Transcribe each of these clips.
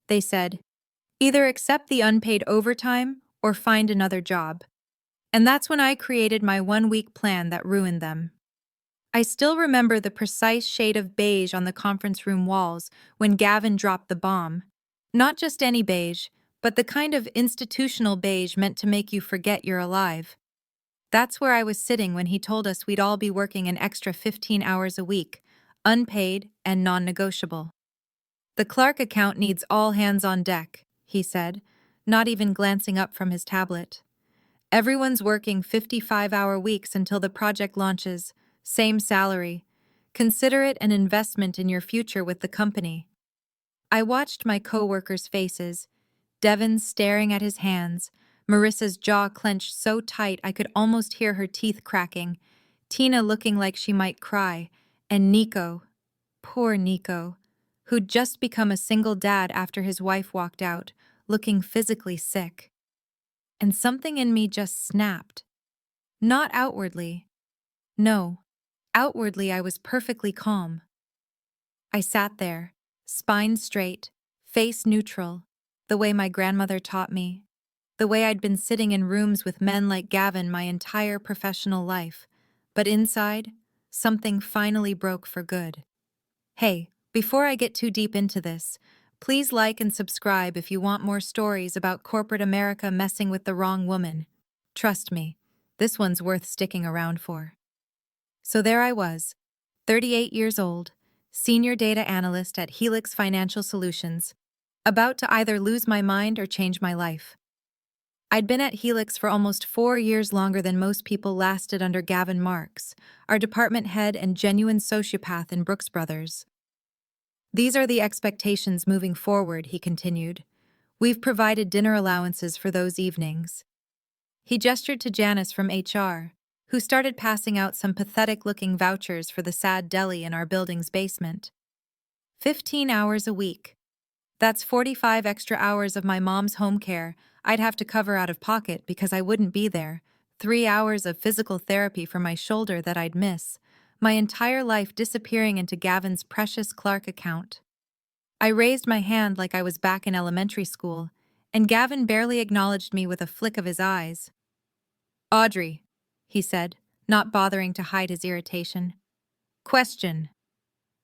They said, either accept the unpaid overtime or find another job. And that's when I created my 1 week plan that ruined them. I still remember the precise shade of beige on the conference room walls when Gavin dropped the bomb. Not just any beige, but the kind of institutional beige meant to make you forget you're alive. That's where I was sitting when he told us we'd all be working an extra 15 hours a week, unpaid and non-negotiable. The Clark account needs all hands on deck, he said, not even glancing up from his tablet. Everyone's working 55-hour weeks until the project launches, same salary. Consider it an investment in your future with the company. I watched my co-workers' faces, Devon's staring at his hands, Marissa's jaw clenched so tight I could almost hear her teeth cracking, Tina looking like she might cry, and Nico, poor Nico, who'd just become a single dad after his wife walked out, looking physically sick. And something in me just snapped. Not outwardly. No, outwardly I was perfectly calm. I sat there, spine straight, face neutral, the way my grandmother taught me, the way I'd been sitting in rooms with men like Gavin my entire professional life, but inside, something finally broke for good. Hey, before I get too deep into this, please like and subscribe if you want more stories about corporate America messing with the wrong woman. Trust me, this one's worth sticking around for. So there I was, 38 years old, senior data analyst at Helix Financial Solutions, about to either lose my mind or change my life. I'd been at Helix for almost 4 years longer than most people lasted under Gavin Marks, our department head and genuine sociopath in Brooks Brothers. These are the expectations moving forward, he continued. We've provided dinner allowances for those evenings. He gestured to Janice from HR, who started passing out some pathetic-looking vouchers for the sad deli in our building's basement. 15 hours a week. That's 45 extra hours of my mom's home care I'd have to cover out of pocket because I wouldn't be there, 3 hours of physical therapy for my shoulder that I'd miss, my entire life disappearing into Gavin's precious Clark account. I raised my hand like I was back in elementary school, and Gavin barely acknowledged me with a flick of his eyes. Audrey, he said, not bothering to hide his irritation. Question.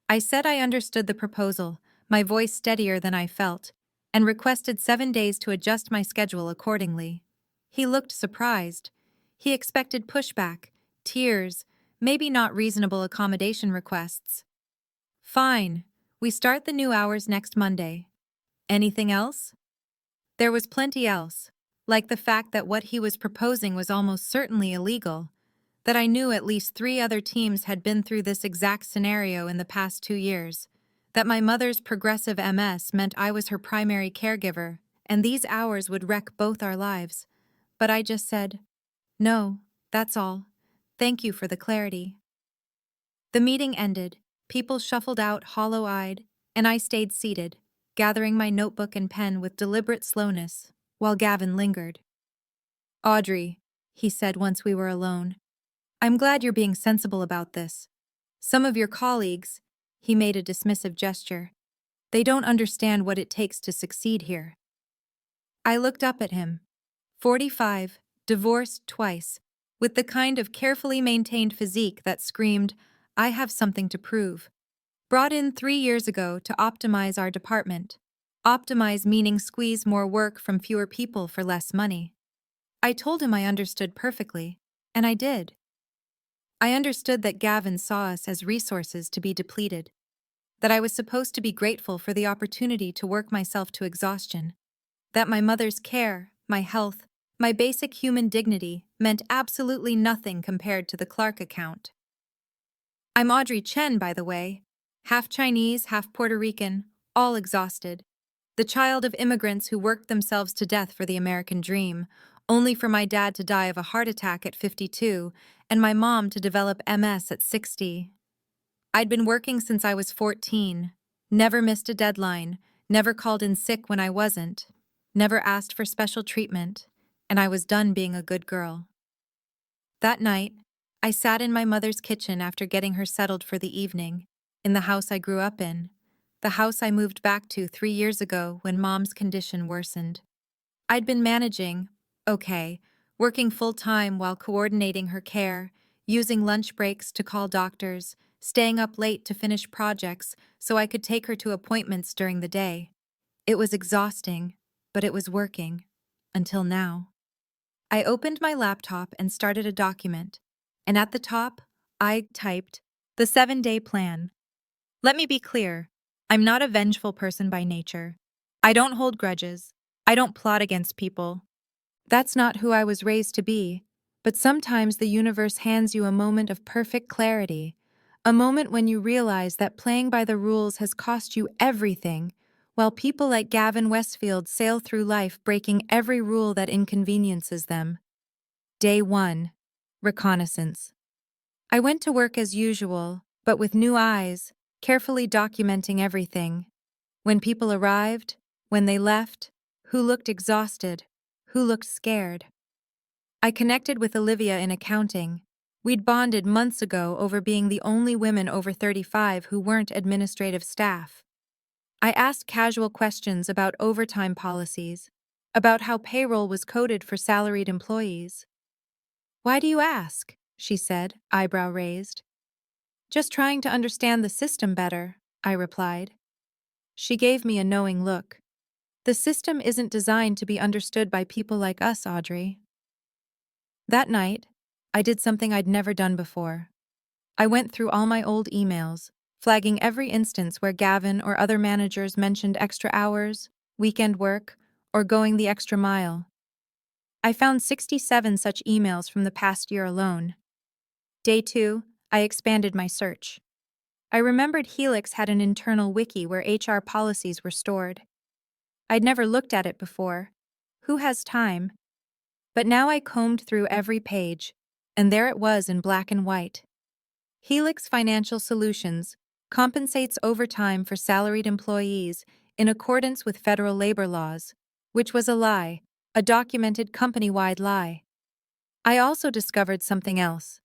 I said I understood the proposal, my voice steadier than I felt, and requested 7 days to adjust my schedule accordingly. He looked surprised. He expected pushback, tears, maybe not reasonable accommodation requests. Fine. We start the new hours next Monday. Anything else? There was plenty else, like the fact that what he was proposing was almost certainly illegal, that I knew at least 3 other teams had been through this exact scenario in the past 2 years, that my mother's progressive MS meant I was her primary caregiver, and these hours would wreck both our lives. But I just said, no, that's all. Thank you for the clarity. The meeting ended, people shuffled out hollow-eyed, and I stayed seated, gathering my notebook and pen with deliberate slowness, while Gavin lingered. Audrey, he said once we were alone, I'm glad you're being sensible about this. Some of your colleagues, he made a dismissive gesture, they don't understand what it takes to succeed here. I looked up at him. 45, divorced twice, with the kind of carefully maintained physique that screamed, I have something to prove. Brought in 3 years ago to optimize our department. Optimize meaning squeeze more work from fewer people for less money. I told him I understood perfectly, and I did. I understood that Gavin saw us as resources to be depleted, that I was supposed to be grateful for the opportunity to work myself to exhaustion, that my mother's care, my health, my basic human dignity meant absolutely nothing compared to the Clark account. I'm Audrey Chen, by the way, half Chinese, half Puerto Rican, all exhausted, the child of immigrants who worked themselves to death for the American dream, only for my dad to die of a heart attack at 52 and my mom to develop MS at 60. I'd been working since I was 14, never missed a deadline, never called in sick when I wasn't, never asked for special treatment, and I was done being a good girl. That night, I sat in my mother's kitchen after getting her settled for the evening, in the house I grew up in, the house I moved back to 3 years ago when Mom's condition worsened. I'd been managing, okay, working full-time while coordinating her care, using lunch breaks to call doctors, staying up late to finish projects so I could take her to appointments during the day. It was exhausting, but it was working. Until now. I opened my laptop and started a document, and at the top, I typed, the 7-day plan. Let me be clear, I'm not a vengeful person by nature. I don't hold grudges. I don't plot against people. That's not who I was raised to be, but sometimes the universe hands you a moment of perfect clarity, a moment when you realize that playing by the rules has cost you everything, while people like Gavin Westfield sail through life breaking every rule that inconveniences them. Day 1. Reconnaissance. I went to work as usual, but with new eyes, carefully documenting everything. When people arrived, when they left, who looked exhausted, who looked scared. I connected with Olivia in accounting. We'd bonded months ago over being the only women over 35 who weren't administrative staff. I asked casual questions about overtime policies, about how payroll was coded for salaried employees. "Why do you ask?" she said, eyebrow raised. "Just trying to understand the system better," I replied. She gave me a knowing look. "The system isn't designed to be understood by people like us, Audrey." That night, I did something I'd never done before. I went through all my old emails, flagging every instance where Gavin or other managers mentioned extra hours, weekend work, or going the extra mile. I found 67 such emails from the past year alone. Day 2, I expanded my search. I remembered Helix had an internal wiki where HR policies were stored. I'd never looked at it before. Who has time? But now I combed through every page, and there it was in black and white. Helix Financial Solutions compensates overtime for salaried employees in accordance with federal labor laws, which was a lie, a documented company-wide lie. I also discovered something else.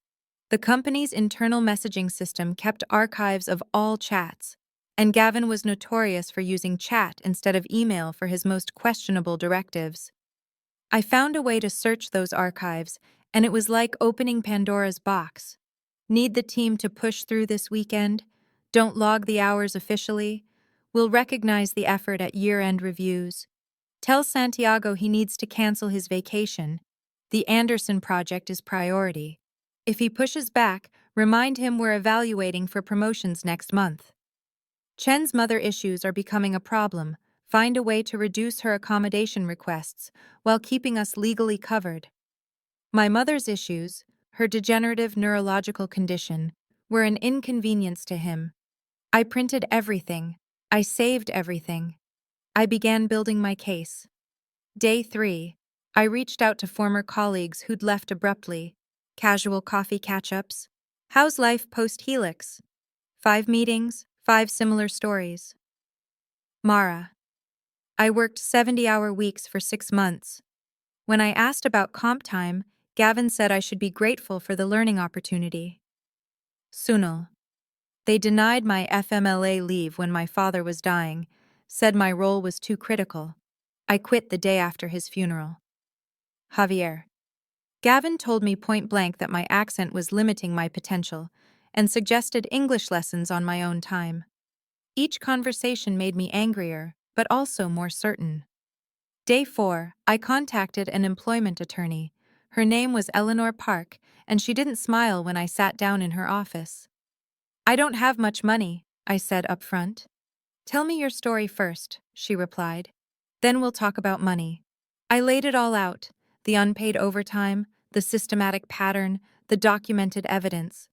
The company's internal messaging system kept archives of all chats, and Gavin was notorious for using chat instead of email for his most questionable directives. I found a way to search those archives, and it was like opening Pandora's box. Need the team to push through this weekend? Don't log the hours officially? We'll recognize the effort at year-end reviews. Tell Santiago he needs to cancel his vacation. The Anderson project is priority. If he pushes back, remind him we're evaluating for promotions next month. Chen's mother issues are becoming a problem. Find a way to reduce her accommodation requests while keeping us legally covered. My mother's issues, her degenerative neurological condition, were an inconvenience to him. I printed everything. I saved everything. I began building my case. Day 3, I reached out to former colleagues who'd left abruptly. Casual coffee catch-ups. How's life post-Helix? 5 meetings, 5 similar stories. Mara. I worked 70-hour weeks for 6 months. When I asked about comp time, Gavin said I should be grateful for the learning opportunity. Sunil. They denied my FMLA leave when my father was dying, said my role was too critical. I quit the day after his funeral. Javier. Gavin told me point blank that my accent was limiting my potential and suggested English lessons on my own time. Each conversation made me angrier, but also more certain. Day 4, I contacted an employment attorney. Her name was Eleanor Park, and she didn't smile when I sat down in her office. "I don't have much money," I said up front. "Tell me your story first," she replied. "Then we'll talk about money." I laid it all out, the unpaid overtime, the systematic pattern, the documented evidence.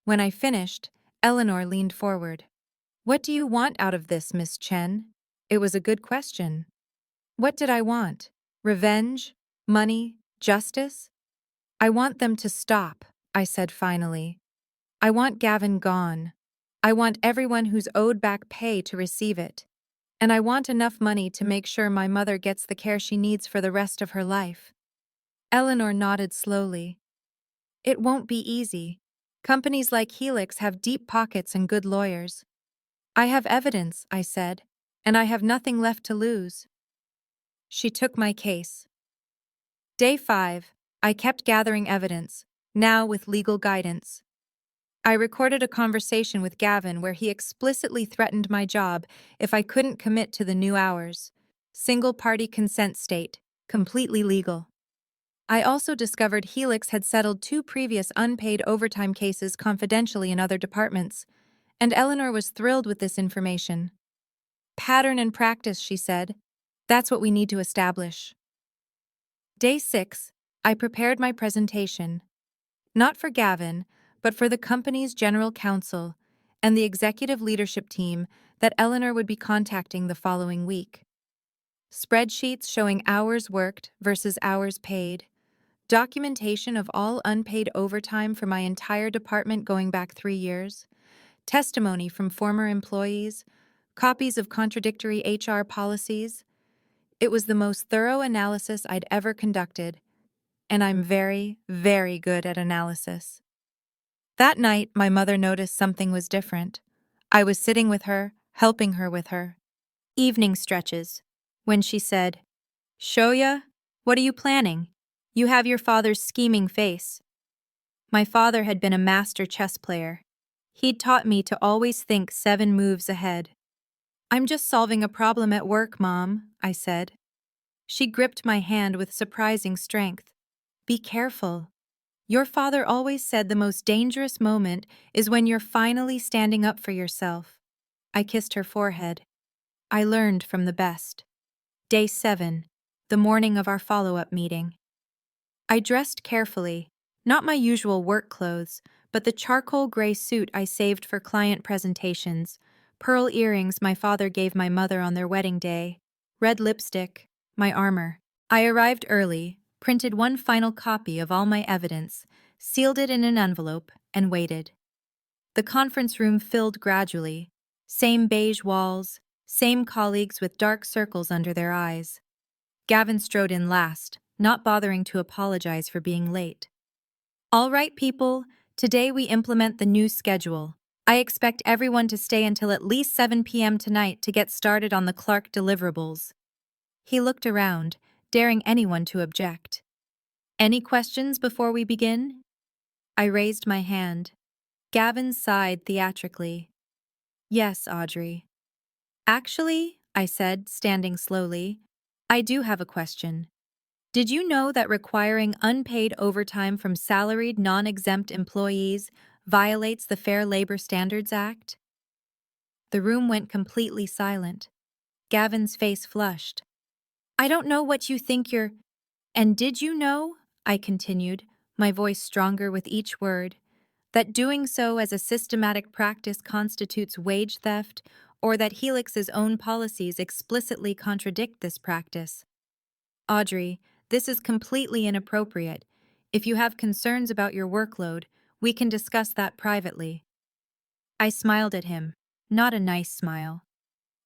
When I finished, Eleanor leaned forward. "What do you want out of this, Miss Chen?" It was a good question. What did I want? Revenge? Money? Justice? "I want them to stop," I said finally. "I want Gavin gone. I want everyone who's owed back pay to receive it. And I want enough money to make sure my mother gets the care she needs for the rest of her life." Eleanor nodded slowly. "It won't be easy. Companies like Helix have deep pockets and good lawyers. I have evidence, I said, and I have nothing left to lose. She took my case. Day 5, I kept gathering evidence, now with legal guidance. I recorded a conversation with Gavin where he explicitly threatened my job if I couldn't commit to the new hours. Single-party consent state, completely legal. I also discovered Helix had settled 2 previous unpaid overtime cases confidentially in other departments, and Eleanor was thrilled with this information. Pattern and practice, she said. That's what we need to establish. Day 6, I prepared my presentation. Not for Gavin, but for the company's general counsel and the executive leadership team that Eleanor would be contacting the following week. Spreadsheets showing hours worked versus hours paid. Documentation of all unpaid overtime for my entire department going back 3 years. Testimony from former employees. Copies of contradictory HR policies. It was the most thorough analysis I'd ever conducted, and I'm very, very good at analysis. That night, my mother noticed something was different. I was sitting with her, helping her with her evening stretches, when she said, "Shoya, what are you planning? You have your father's scheming face." My father had been a master chess player. He'd taught me to always think 7 moves ahead. "I'm just solving a problem at work, Mom," I said. She gripped my hand with surprising strength. "Be careful. Your father always said the most dangerous moment is when you're finally standing up for yourself." I kissed her forehead. I learned from the best. Day 7, the morning of our follow-up meeting. I dressed carefully, not my usual work clothes, but the charcoal gray suit I saved for client presentations, pearl earrings my father gave my mother on their wedding day, red lipstick, my armor. I arrived early, printed one final copy of all my evidence, sealed it in an envelope, and waited. The conference room filled gradually. Same beige walls, same colleagues with dark circles under their eyes. Gavin strode in last, not bothering to apologize for being late. "All right, people, today we implement the new schedule. I expect everyone to stay until at least 7 p.m. tonight to get started on the Clark deliverables." He looked around, daring anyone to object. "Any questions before we begin?" I raised my hand. Gavin sighed theatrically. "Yes, Audrey." "Actually," I said, standing slowly, "I do have a question. Did you know that requiring unpaid overtime from salaried non-exempt employees violates the Fair Labor Standards Act?" The room went completely silent. Gavin's face flushed. "I don't know what you think you're—" "And did you know," I continued, my voice stronger with each word, "that doing so as a systematic practice constitutes wage theft, or that Helix's own policies explicitly contradict this practice? Audrey, this is completely inappropriate. If you have concerns about your workload, we can discuss that privately." I smiled at him, not a nice smile.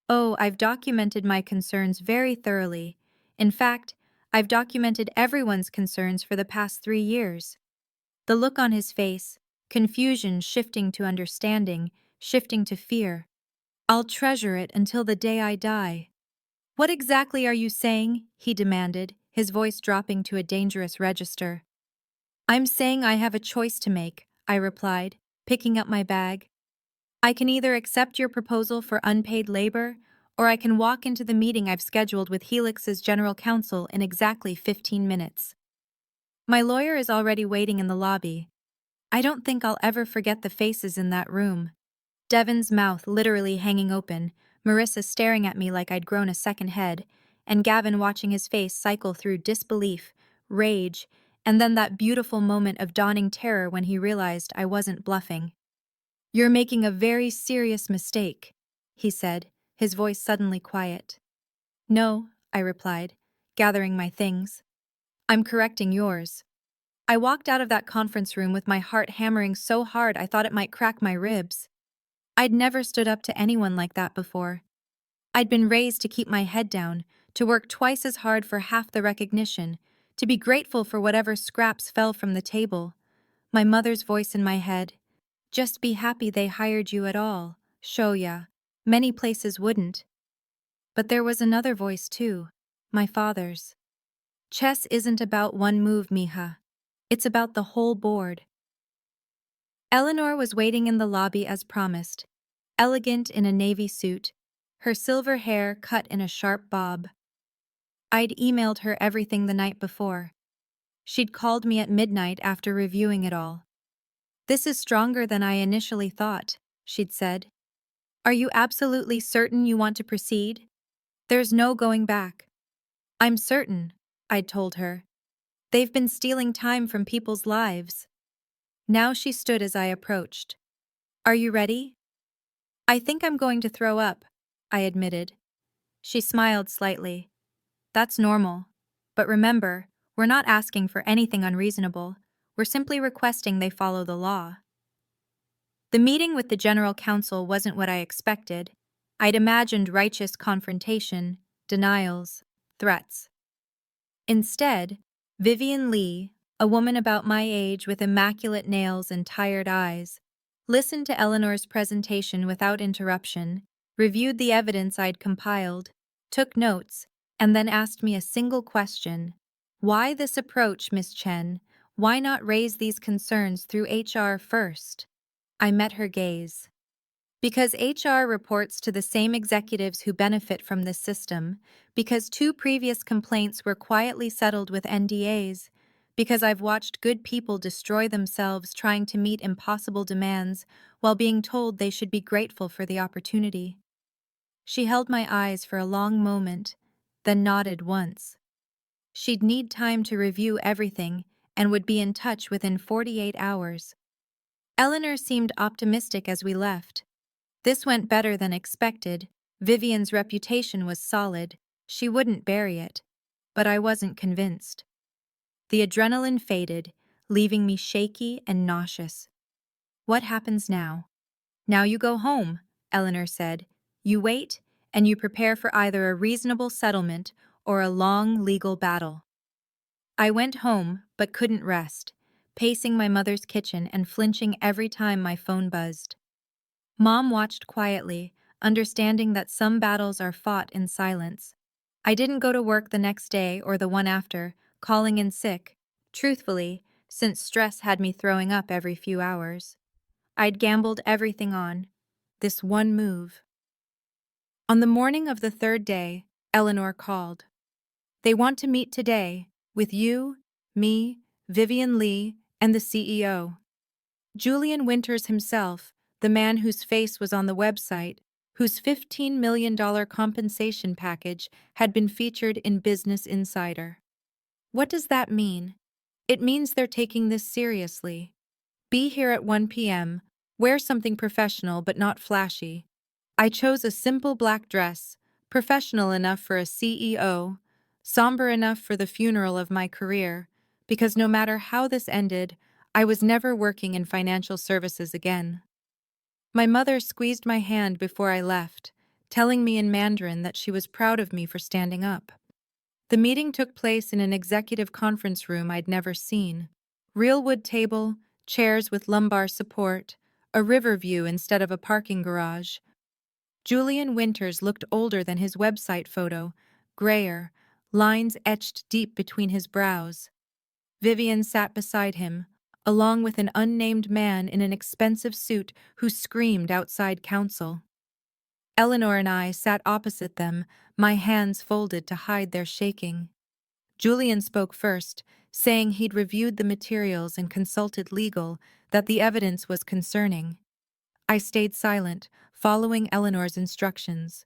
"Oh, I've documented my concerns very thoroughly. In fact, I've documented everyone's concerns for the past 3 years." The look on his face, confusion shifting to understanding, shifting to fear. "I'll treasure it until the day I die." "What exactly are you saying?" he demanded, his voice dropping to a dangerous register. "I'm saying I have a choice to make," I replied, picking up my bag. "I can either accept your proposal for unpaid labor, or I can walk into the meeting I've scheduled with Helix's general counsel in exactly 15 minutes. My lawyer is already waiting in the lobby. I don't think I'll ever forget the faces in that room. Devin's mouth literally hanging open, Marissa staring at me like I'd grown a second head, and Gavin watching his face cycle through disbelief, rage, and then that beautiful moment of dawning terror when he realized I wasn't bluffing. "You're making a very serious mistake," he said, his voice suddenly quiet. "No," I replied, gathering my things. "I'm correcting yours." I walked out of that conference room with my heart hammering so hard I thought it might crack my ribs. I'd never stood up to anyone like that before. I'd been raised to keep my head down, to work twice as hard for half the recognition, to be grateful for whatever scraps fell from the table. My mother's voice in my head, "Just be happy they hired you at all, Shoya." Many places wouldn't. But there was another voice too, my father's. Chess isn't about one move, mija. It's about the whole board. Eleanor was waiting in the lobby as promised, elegant in a navy suit, her silver hair cut in a sharp bob. I'd emailed her everything the night before. She'd called me at midnight after reviewing it all. "This is stronger than I initially thought," she'd said. "Are you absolutely certain you want to proceed? There's no going back." "I'm certain," I'd told her. "They've been stealing time from people's lives." Now she stood as I approached. "Are you ready?" "I think I'm going to throw up," I admitted. She smiled slightly. "That's normal. But remember, we're not asking for anything unreasonable. We're simply requesting they follow the law." The meeting with the general counsel wasn't what I expected. I'd imagined righteous confrontation, denials, threats. Instead, Vivian Lee, a woman about my age with immaculate nails and tired eyes, listened to Eleanor's presentation without interruption, reviewed the evidence I'd compiled, took notes, and then asked me a single question. "Why this approach, Miss Chen? Why not raise these concerns through HR first?" I met her gaze. "Because HR reports to the same executives who benefit from this system, because 2 previous complaints were quietly settled with NDAs, because I've watched good people destroy themselves trying to meet impossible demands while being told they should be grateful for the opportunity." She held my eyes for a long moment, then nodded once. She'd need time to review everything and would be in touch within 48 hours. Eleanor seemed optimistic as we left. This went better than expected. Vivian's reputation was solid. She wouldn't bury it. But I wasn't convinced. The adrenaline faded, leaving me shaky and nauseous. "What happens now?" "Now you go home," Eleanor said. "You wait, and you prepare for either a reasonable settlement or a long legal battle." I went home, but couldn't rest, pacing my mother's kitchen and flinching every time my phone buzzed. Mom watched quietly, understanding that some battles are fought in silence. I didn't go to work the next day or the one after, calling in sick, truthfully, since stress had me throwing up every few hours. I'd gambled everything on this one move. On the morning of the 3rd day, Eleanor called. "They want to meet today, with you, me, Vivian Lee, and the CEO. Julian Winters himself, the man whose face was on the website, whose $15 million compensation package had been featured in Business Insider." What does that mean? It means they're taking this seriously. Be here at 1 p.m., wear something professional but not flashy. I chose a simple black dress, professional enough for a CEO, somber enough for the funeral of my career, because no matter how this ended, I was never working in financial services again. My mother squeezed my hand before I left, telling me in Mandarin that she was proud of me for standing up. The meeting took place in an executive conference room I'd never seen. Real wood table, chairs with lumbar support, a river view instead of a parking garage. Julian Winters looked older than his website photo, grayer, lines etched deep between his brows. Vivian sat beside him, along with an unnamed man in an expensive suit who screamed outside council. Eleanor and I sat opposite them, my hands folded to hide their shaking. Julian spoke first, saying he'd reviewed the materials and consulted legal, that the evidence was concerning. I stayed silent, following Eleanor's instructions.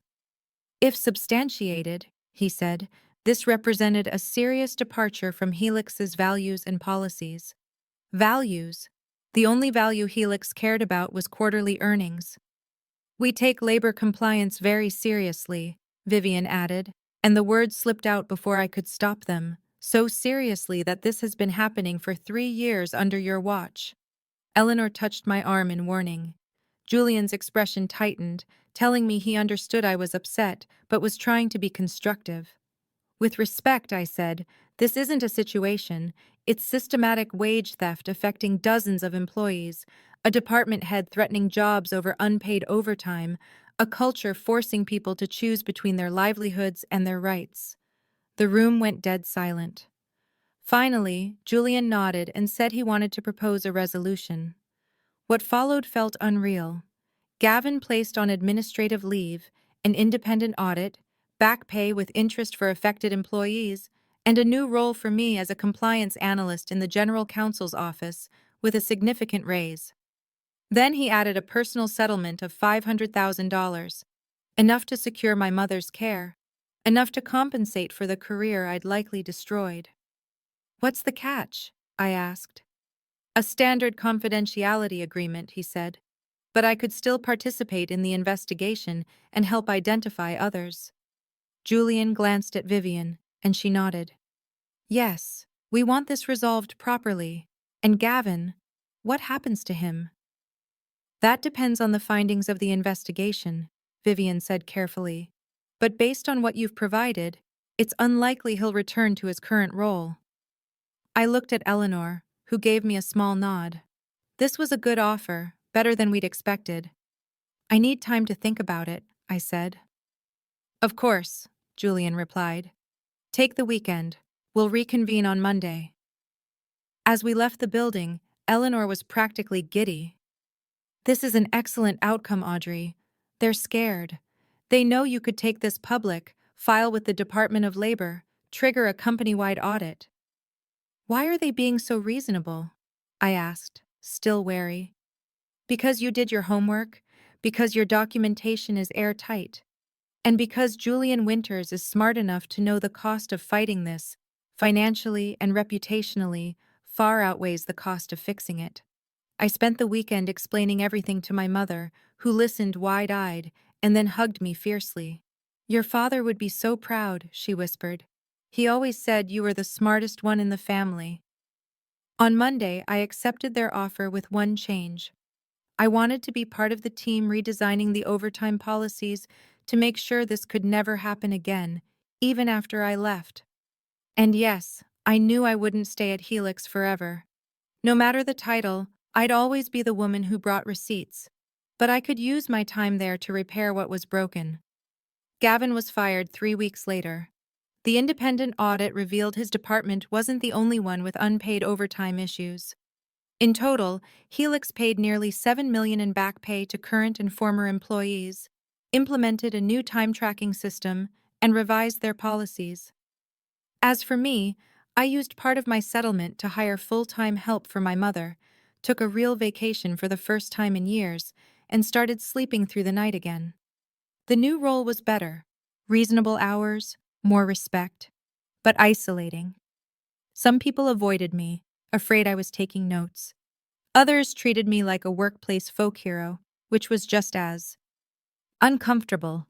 "If substantiated," he said, "this represented a serious departure from Helix's values and policies." Values. The only value Helix cared about was quarterly earnings. "We take labor compliance very seriously," Vivian added, and the words slipped out before I could stop them, "so seriously that this has been happening for 3 years under your watch." Eleanor touched my arm in warning. Julian's expression tightened, telling me he understood I was upset, but was trying to be constructive. "With respect," I said, "this isn't a situation. It's systematic wage theft affecting dozens of employees, a department head threatening jobs over unpaid overtime, a culture forcing people to choose between their livelihoods and their rights. The room went dead silent. Finally, Julian nodded and said he wanted to propose a resolution. What followed felt unreal. Gavin placed on administrative leave, an independent audit, back pay with interest for affected employees, and a new role for me as a compliance analyst in the General Counsel's office, with a significant raise. Then he added a personal settlement of $500,000, enough to secure my mother's care, enough to compensate for the career I'd likely destroyed. "What's the catch?" I asked. "A standard confidentiality agreement," he said. "But I could still participate in the investigation and help identify others." Julian glanced at Vivian, and she nodded. "Yes, we want this resolved properly. And Gavin, what happens to him?" "That depends on the findings of the investigation," Vivian said carefully. "But based on what you've provided, it's unlikely he'll return to his current role." I looked at Eleanor, who gave me a small nod. This was a good offer, better than we'd expected. "I need time to think about it," I said. "Of course," Julian replied. "Take the weekend. We'll reconvene on Monday." As we left the building, Eleanor was practically giddy. "This is an excellent outcome, Audrey. They're scared. They know you could take this public, file with the Department of Labor, trigger a company-wide audit." "Why are they being so reasonable?" I asked, still wary. "Because you did your homework, because your documentation is airtight, and because Julian Winters is smart enough to know the cost of fighting this, financially and reputationally, far outweighs the cost of fixing it." I spent the weekend explaining everything to my mother, who listened wide-eyed and then hugged me fiercely. "Your father would be so proud," she whispered. "He always said you were the smartest one in the family." On Monday, I accepted their offer with one change. I wanted to be part of the team redesigning the overtime policies to make sure this could never happen again, even after I left. And yes, I knew I wouldn't stay at Helix forever. No matter the title, I'd always be the woman who brought receipts. But I could use my time there to repair what was broken. Gavin was fired 3 weeks later. The independent audit revealed his department wasn't the only one with unpaid overtime issues. In total, Helix paid nearly $7 million in back pay to current and former employees, implemented a new time-tracking system, and revised their policies. As for me, I used part of my settlement to hire full-time help for my mother, took a real vacation for the first time in years, and started sleeping through the night again. The new role was better, reasonable hours, more respect, but isolating. Some people avoided me, afraid I was taking notes. Others treated me like a workplace folk hero, which was just as uncomfortable.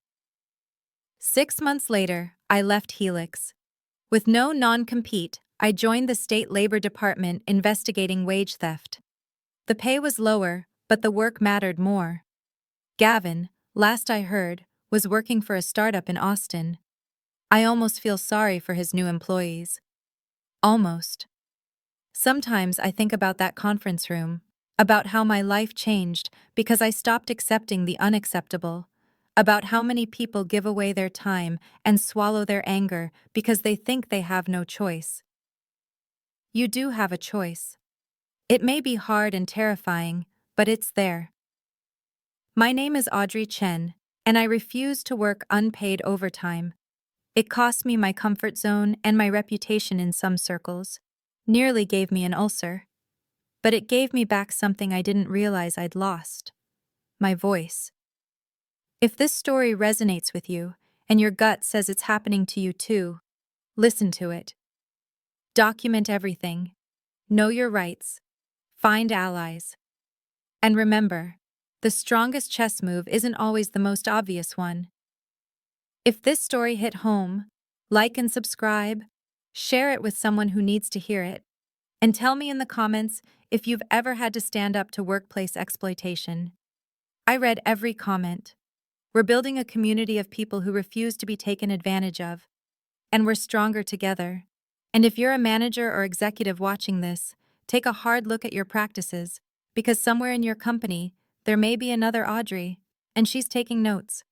6 months later, I left Helix. With no non-compete, I joined the state labor department investigating wage theft. The pay was lower, but the work mattered more. Gavin, last I heard, was working for a startup in Austin. I almost feel sorry for his new employees. Almost. Sometimes I think about that conference room, about how my life changed because I stopped accepting the unacceptable, about how many people give away their time and swallow their anger because they think they have no choice. You do have a choice. It may be hard and terrifying, but it's there. My name is Audrey Chen, and I refuse to work unpaid overtime. It cost me my comfort zone and my reputation in some circles. Nearly gave me an ulcer. But it gave me back something I didn't realize I'd lost. My voice. If this story resonates with you, and your gut says it's happening to you too, listen to it. Document everything. Know your rights. Find allies. And remember, the strongest chess move isn't always the most obvious one. If this story hit home, like and subscribe, share it with someone who needs to hear it, and tell me in the comments if you've ever had to stand up to workplace exploitation. I read every comment. We're building a community of people who refuse to be taken advantage of, and we're stronger together. And if you're a manager or executive watching this, take a hard look at your practices, because somewhere in your company, there may be another Audrey. and she's taking notes.